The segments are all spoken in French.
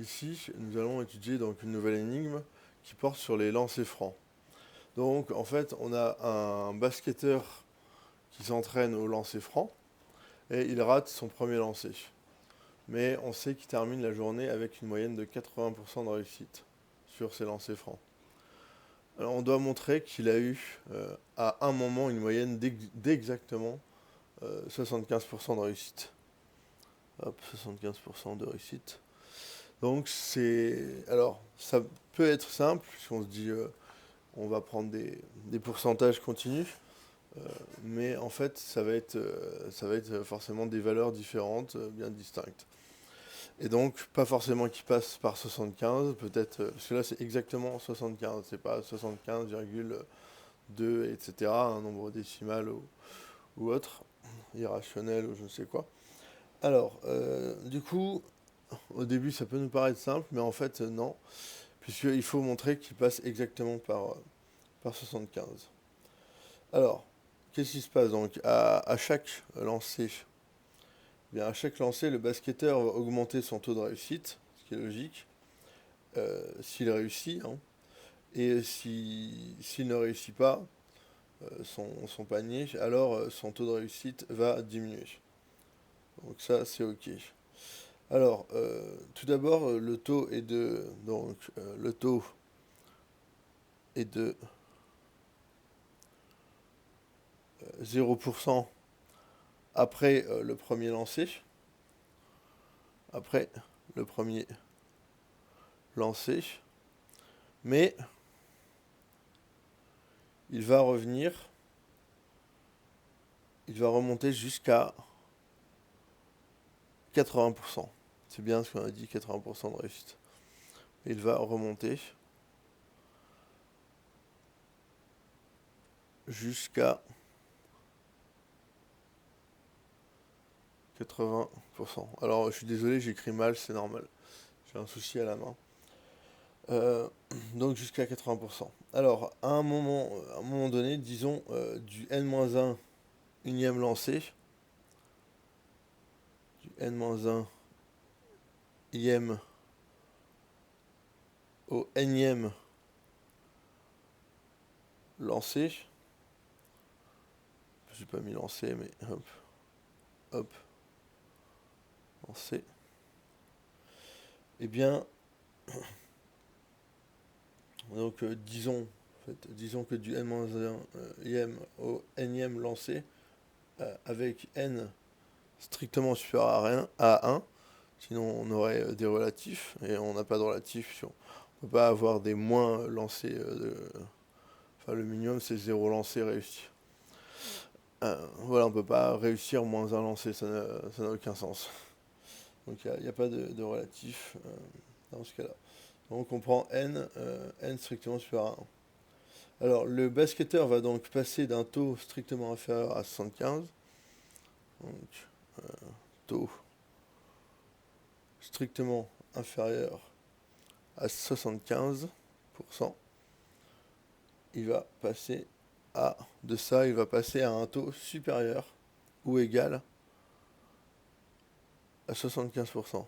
Ici, nous allons étudier donc une nouvelle énigme qui porte sur les lancers francs. Donc, en fait, on a un basketteur qui s'entraîne au lancer franc et il rate son premier lancer. Mais on sait qu'il termine la journée avec une moyenne de 80% de réussite sur ses lancers francs. Alors, on doit montrer qu'il a eu à un moment une moyenne d'exactement 75% de réussite. Hop, 75% de réussite. Donc alors, ça peut être simple, si on se dit, on va prendre des pourcentages continus, mais en fait, ça va être forcément des valeurs différentes, bien distinctes. Et donc, pas forcément qu'il passe par 75, peut-être, parce que là, c'est exactement 75, c'est pas 75,2, etc., un nombre décimal ou autre, irrationnel ou je ne sais quoi. Alors, du coup, au début, ça peut nous paraître simple, mais en fait, non, puisqu'il faut montrer qu'il passe exactement par 75. Alors, qu'est-ce qui se passe donc à chaque lancer? Bien, à chaque lancer, le basketteur va augmenter son taux de réussite, ce qui est logique, s'il réussit, hein, et s'il ne réussit pas son panier, alors son taux de réussite va diminuer. Donc ça, c'est OK. Alors, tout d'abord, le taux est de... Donc, le taux est de 0% après le premier lancer. Après le premier lancer. Mais il va revenir. Il va remonter jusqu'à 80%. C'est bien ce qu'on a dit, 80% de réussite. Il va remonter jusqu'à 80%. Alors, je suis désolé, j'écris mal, c'est normal. J'ai un souci à la main. Donc jusqu'à 80%. Alors, à un moment donné, disons du n-1 unième lancé, du n-1 ième au nème lancé. J'ai pas mis lancé, mais hop, hop, lancé. Eh bien, donc disons que du n-1 au nème lancé, avec n strictement supérieur à 1, sinon on aurait des relatifs, et on n'a pas de relatifs, on ne peut pas avoir des moins lancés, enfin le minimum c'est 0 lancé réussi. Voilà, on ne peut pas réussir moins un lancé, ça n'a aucun sens. Donc il n'y a pas de relatif dans ce cas-là. Donc on prend n strictement supérieur à 1. Alors le basketteur va donc passer d'un taux strictement inférieur à 75, donc taux strictement inférieur à 75%, il va passer il va passer à un taux supérieur ou égal à 75%.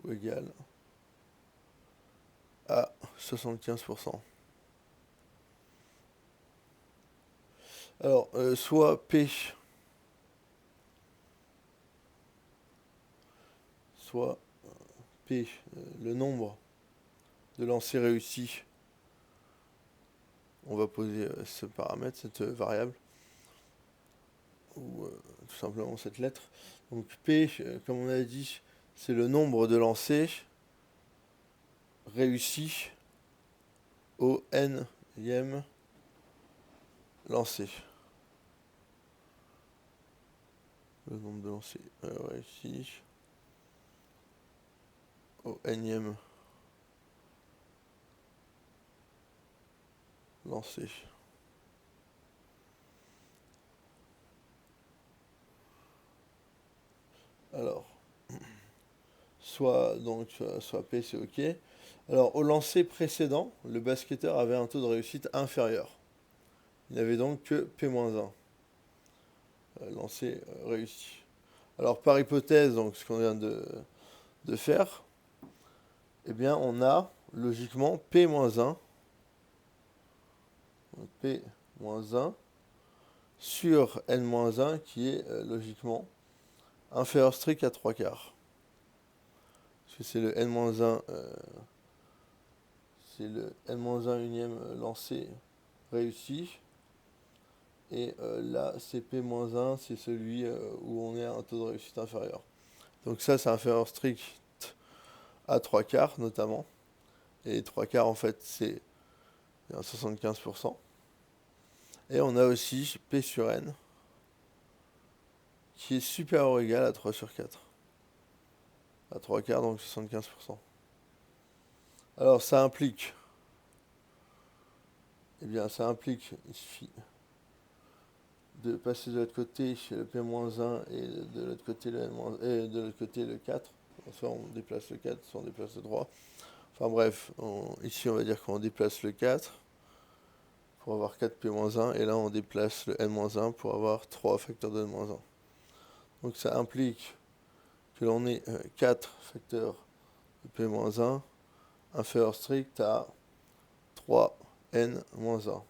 Ou égal à 75%. Alors, soit P, soit P, le nombre de lancers réussis, on va poser ce paramètre, cette variable, ou tout simplement cette lettre. Donc P, comme on a dit, c'est le nombre de lancers réussis au nème lancé. Le nombre de lancers réussis au nème lancé. Alors, soit P c'est OK. Alors au lancer précédent, le basketteur avait un taux de réussite inférieur. Il n'avait donc que P-1. Lancer réussi. Alors par hypothèse, donc ce qu'on vient de faire, eh bien on a logiquement P-1, P-1 sur N-1 qui est logiquement inférieur strict à 3 quarts. Parce que c'est le N-1, c'est le N-1 unième lancé réussi. Et là, c'est P-1, c'est celui où on est à un taux de réussite inférieur. Donc ça, c'est inférieur strict à 3 quarts notamment. Et 3 quarts, en fait, c'est 75%. Et on a aussi P sur N, qui est supérieur ou égal à 3 sur 4. À 3 quarts, donc 75%. Alors ça implique, il suffit de passer de l'autre côté le P-1 et de l'autre côté le N-, et de l'autre côté le 4. Soit on déplace le 4, soit on déplace le 3. Enfin bref, ici on va dire qu'on déplace le 4 pour avoir 4P-1, et là on déplace le N-1 pour avoir 3 facteurs de N-1. Donc ça implique que l'on ait 4 facteurs de P-1 inférieur strict à 3N-1.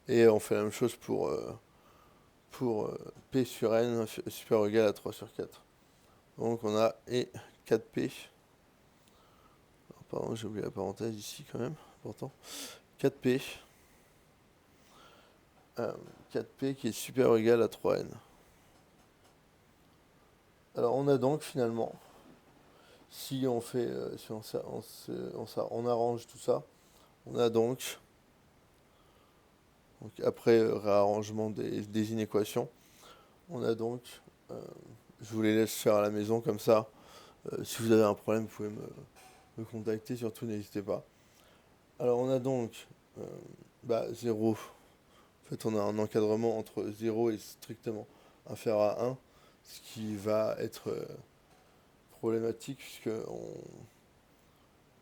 Et on fait la même chose pour P sur N supérieur ou égal à 3 sur 4. Donc on a et 4P. Alors, pardon, j'ai oublié la parenthèse ici quand même, important. 4P. 4P qui est supérieur ou égal à 3N. Alors on a donc finalement, si on fait, si on arrange tout ça, on a donc après réarrangement des inéquations, on a donc, je vous les laisse faire à la maison comme ça. Si vous avez un problème, vous pouvez me contacter, surtout n'hésitez pas. Alors on a donc 0. En fait, on a un encadrement entre 0 et strictement inférieur à 1, ce qui va être problématique puisque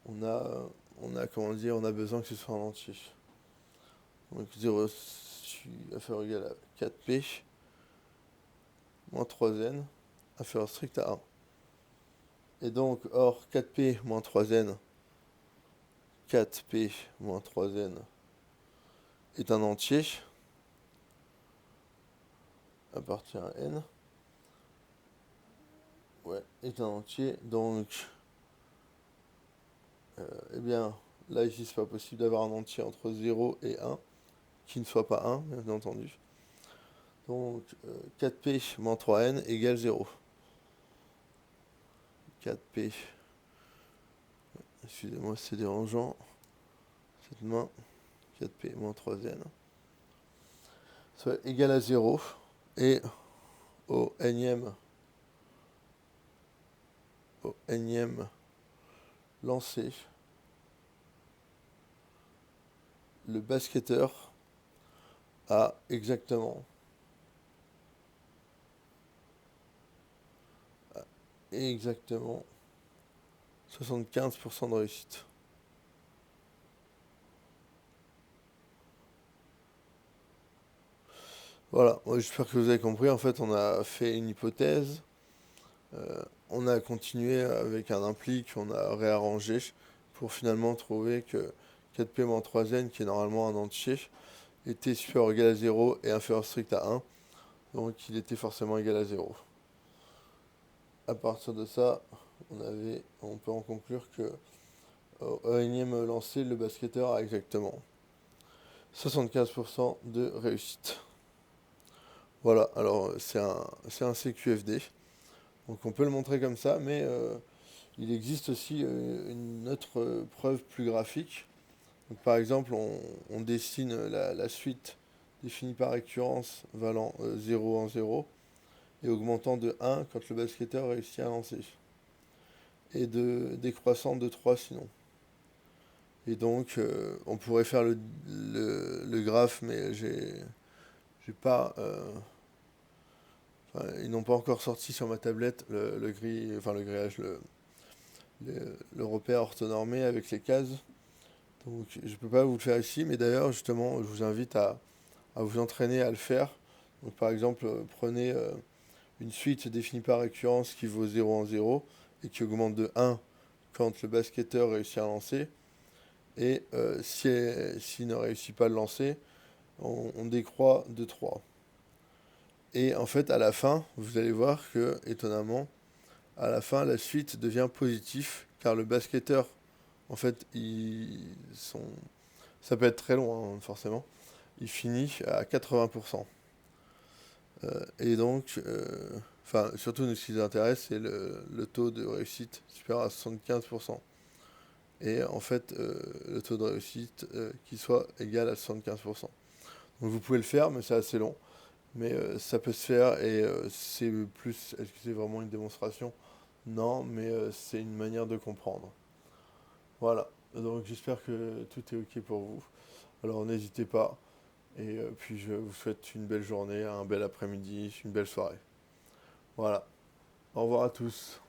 on a comment dire, on a besoin que ce soit en entier. Donc 0 inférieur ou égal à 4P moins 3N inférieur strict à 1. Et donc, or 4P moins 3N, 4P moins 3N est un entier appartient à N. Ouais, est un entier. Donc, eh bien, là ici, c'est pas possible d'avoir un entier entre 0 et 1 qui ne soit pas 1, bien entendu. Donc, 4P moins 3N égale 0. 4P, excusez-moi, c'est dérangeant, cette main, 4P moins 3N, soit égal à 0, et au énième lancer, le basketteur a exactement 75% de réussite. Voilà, j'espère que vous avez compris. En fait, on a fait une hypothèse, on a continué avec un implique, on a réarrangé pour finalement trouver que 4P-3N, qui est normalement un entier, était supérieur ou égal à 0 et inférieur strict à 1. Donc il était forcément égal à 0. À partir de ça, on peut en conclure que au énième lancer, le basketteur a exactement 75% de réussite. Voilà, alors c'est un CQFD. Donc on peut le montrer comme ça, mais il existe aussi une autre preuve plus graphique. Donc, par exemple, on dessine la suite définie par récurrence valant 0 en 0 et augmentant de 1 quand le basketteur réussit à lancer. Et décroissant de 3 sinon. Et donc on pourrait faire le graphe, mais j'ai pas... ils n'ont pas encore sorti sur ma tablette le grillage, le repère orthonormé avec les cases. Donc je ne peux pas vous le faire ici, mais d'ailleurs justement je vous invite à vous entraîner à le faire. Donc par exemple prenez une suite définie par récurrence qui vaut 0 en 0 et qui augmente de 1 quand le basketteur réussit à lancer. Et s'il ne réussit pas à le lancer, on décroît de 3. Et en fait, à la fin, vous allez voir que, étonnamment, à la fin, la suite devient positive, car le basketteur, en fait, ça peut être très long, hein, forcément, il finit à 80%. Et donc, surtout, nous, ce qui nous intéresse, c'est le taux de réussite supérieur à 75%. Et en fait, le taux de réussite qui soit égal à 75%. Donc vous pouvez le faire, mais c'est assez long. Mais ça peut se faire et c'est plus... Est-ce que c'est vraiment une démonstration? Non, mais c'est une manière de comprendre. Voilà. Donc j'espère que tout est OK pour vous. Alors n'hésitez pas. Et puis je vous souhaite une belle journée, un bel après-midi, une belle soirée. Voilà. Au revoir à tous.